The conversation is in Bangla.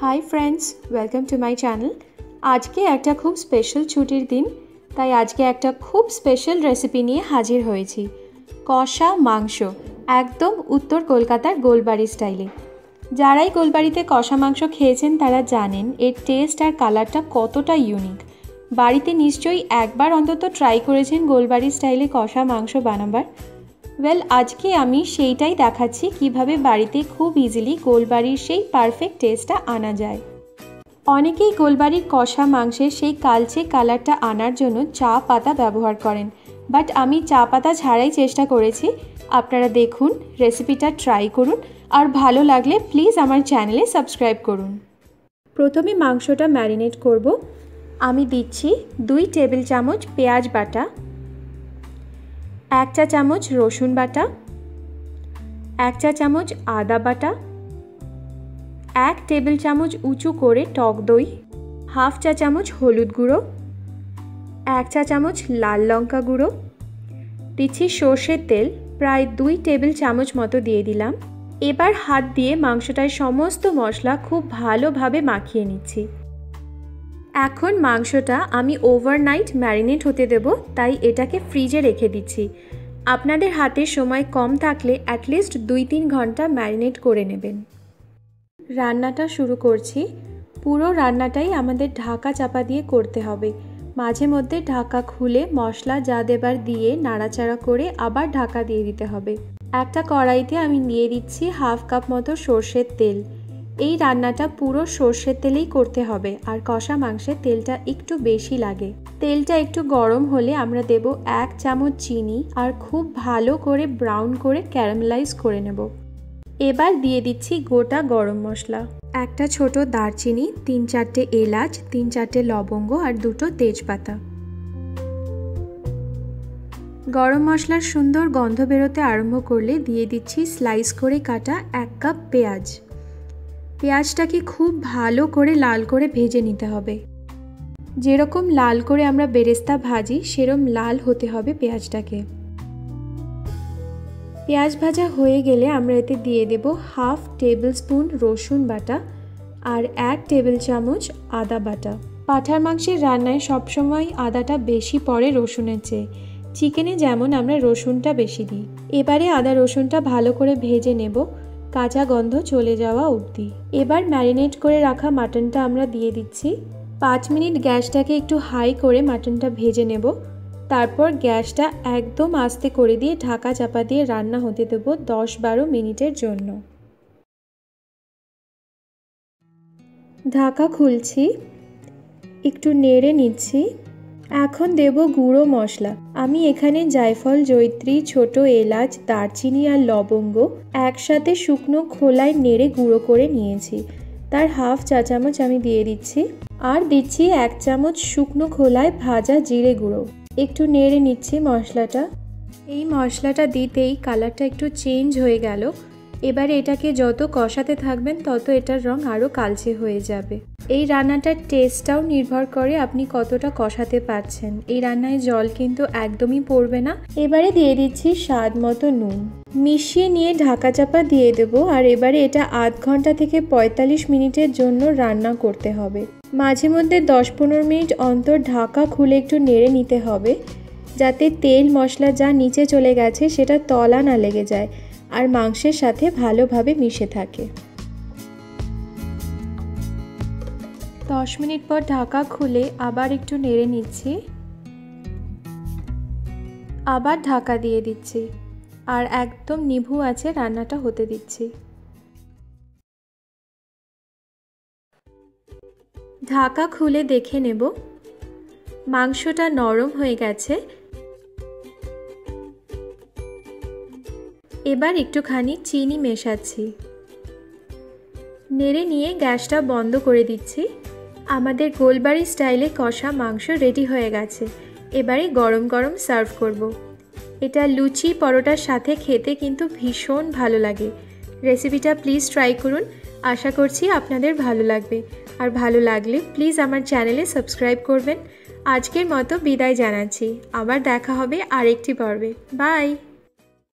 Hi friends, welcome to my channel. আজকে একটা খুব স্পেশাল ছুটির দিন, তাই আজকে একটা খুব স্পেশাল রেসিপি নিয়ে হাজির হয়েছি। কষা মাংস, একদম উত্তর কলকাতার গোলবাড়ি স্টাইলে। যারাই গোলবাড়িতে কষা মাংস খেয়েছেন তারা জানেন এর টেস্ট আর কালারটা কতটা ইউনিক। বাড়িতে নিশ্চয়ই একবার অন্তত ট্রাই করেছেন গোলবাড়ি স্টাইলে কষা মাংস বানাবার। আজকে আমি সেইটাই দেখাচ্ছি কিভাবে বাড়িতে খুব ইজিলি গোলবাড়ির সেই পারফেক্ট টেস্টটা আনা যায়। অনেকেই গোলবাড়ির কষা মাংসের সেই কালচে কালারটা আনার জন্য চা পাতা ব্যবহার করেন, বাট আমি চা পাতা ছাড়াই চেষ্টা করেছি। আপনারা দেখুন, রেসিপিটা ট্রাই করুন, আর ভালো লাগলে প্লিজ আমার চ্যানেলে সাবস্ক্রাইব করুন। প্রথমে মাংসটা ম্যারিনেট করব। আমি দিচ্ছি 2 টেবিল চামচ পেঁয়াজ বাটা, 1 চা চামচ রসুন বাটা, 1 চা চামচ আদা বাটা, 1 টেবিল চামচ উঁচু করে টক দই, হাফ চা চামচ হলুদ গুঁড়ো, 1 চা চামচ লাল লঙ্কা গুঁড়ো, দিচ্ছি সর্ষের তেল, প্রায় 2 টেবিল চামচ মতো দিয়ে দিলাম। এবার হাত দিয়ে মাংসটায় সমস্ত মশলা খুব ভালোভাবে মাখিয়ে নিচ্ছি। এখন মাংসটা আমি ওভারনাইট ম্যারিনেট হতে দেব, তাই এটাকে ফ্রিজে রেখে দিচ্ছি। আপনাদের হাতে সময় কম থাকলে অ্যাটলিস্ট 2-3 ঘন্টা ম্যারিনেট করে নেবেন। রান্নাটা শুরু করছি। পুরো রান্নাটাই আমাদের ঢাকা চাপা দিয়ে করতে হবে। মাঝে মধ্যে ঢাকা খুলে মশলা যা দেবার দিয়ে নাড়াচাড়া করে আবার ঢাকা দিয়ে দিতে হবে। একটা কড়াইতে আমি দিয়ে দিচ্ছি হাফ কাপ মতো সর্ষের তেল। এই রান্নাটা পুরো সর্ষের তেলেই করতে হবে, আর কষা মাংসের তেলটা একটু বেশি লাগে। তেলটা একটু গরম হলে আমরা দেব 1 চামচ চিনি, আর খুব ভালো করে ব্রাউন করে ক্যারামেলাইজ করে নেব। এবার দিয়ে দিচ্ছি গোটা গরম মশলা, একটা ছোট দারচিনি, 3-4টে এলাচ, 3-4টে লবঙ্গ আর 2টো তেজপাতা। গরম মশলার সুন্দর গন্ধ বেরোতে আরম্ভ করলে দিয়ে দিচ্ছি স্লাইস করে কাটা 1 কাপ পেঁয়াজ। পেঁয়াজটাকে খুব ভালো করে লাল করে ভেজে নিতে হবে। যেরকম লাল করে আমরা বেরেস্তা ভাজি সেরকম লাল হতে হবে পেঁয়াজটাকে। পেঁয়াজ ভাজা হয়ে গেলে আমরা এতে দিয়ে দেব হাফ টেবিল স্পুন রসুন বাটা আর 1 টেবিল চামচ আদা বাটা। পাঁঠার মাংসের রান্নায় সবসময় আদাটা বেশি পড়ে রসুনের চেয়ে। চিকেনে যেমন আমরা রসুনটা বেশি দিই। এবারে আদা রসুনটা ভালো করে ভেজে নেব, কাঁচা গন্ধ চলে যাওয়া অবধি। এবার ম্যারিনেট করে রাখা মাটনটা আমরা দিয়ে দিচ্ছি। 5 মিনিট গ্যাসটাকে একটু হাই করে মাটনটা ভেজে নেব। তারপর গ্যাসটা একদম আস্তে করে দিয়ে ঢাকা চাপা দিয়ে রান্না হতে দেব 10-12 মিনিটের জন্য। ঢাকা খুলছি, একটু নেড়ে নিচ্ছি। এখন দেব গুঁড়ো মশলা। আমি এখানে জায়ফল, জয়িত্রী, ছোট এলাচ, দারচিনি আর লবঙ্গ একসাথে শুকনো খোলায় নেড়ে গুঁড়ো করে নিয়েছি। তার হাফ চা চামচ আমি দিয়ে দিচ্ছি, আর দিচ্ছি 1 চামচ শুকনো খোলায় ভাজা জিরে গুঁড়ো। একটু নেড়ে নিচ্ছি মশলাটা। এই মশলাটা দিতেই কালারটা একটু চেঞ্জ হয়ে গেল। এবারে এটাকে যত কষাতে থাকবেন তত এটার রং আরও কালচে হয়ে যাবে। এই রান্নাটার টেস্টটাও নির্ভর করে আপনি কতটা কষাতে পারছেন। এই রান্নায় জল কিন্তু একদমই পড়বে না। এবারে দিয়ে দিচ্ছি স্বাদ মতো নুন, মিশিয়ে নিয়ে ঢাকা চাপা দিয়ে দেব। আর এবারে এটা আধ ঘন্টা থেকে 45 মিনিটের জন্য রান্না করতে হবে। মাঝে মধ্যে 10-15 মিনিট অন্তর ঢাকা খুলে একটু নেড়ে নিতে হবে, যাতে তেল মশলা যা নিচে চলে গেছে সেটা তলা না লেগে যায় আর মাংসের সাথে ভালোভাবে মিশে থাকে। 10 মিনিট পর ঢাকা খুলে আবার একটু নেড়ে নিচ্ছি, আবার ঢাকা দিয়ে দিচ্ছি, আর একদম নিভু আঁচে রান্নাটা হতে দিচ্ছি। ঢাকা খুলে দেখে নেব মাংসটা নরম হয়ে গেছে। এবার একটুখানি চিনি মেশাচ্ছি, নেড়ে নিয়ে গ্যাসটা বন্ধ করে দিচ্ছি। আমাদের গোলবাড়ি স্টাইলে কষা মাংস রেডি হয়ে গেছে। এবারে গরম গরম সার্ভ করব। এটা লুচি পরোটার সাথে খেতে কিন্তু ভীষণ ভালো লাগে। রেসিপিটা প্লিজ ট্রাই করুন, আশা করছি আপনাদের ভালো লাগবে। আর ভালো লাগলে প্লিজ আমার চ্যানেলে সাবস্ক্রাইব করবেন। আজকের মতো বিদায় জানাচ্ছি, আবার দেখা হবে আরেকটি পর্বে। বাই।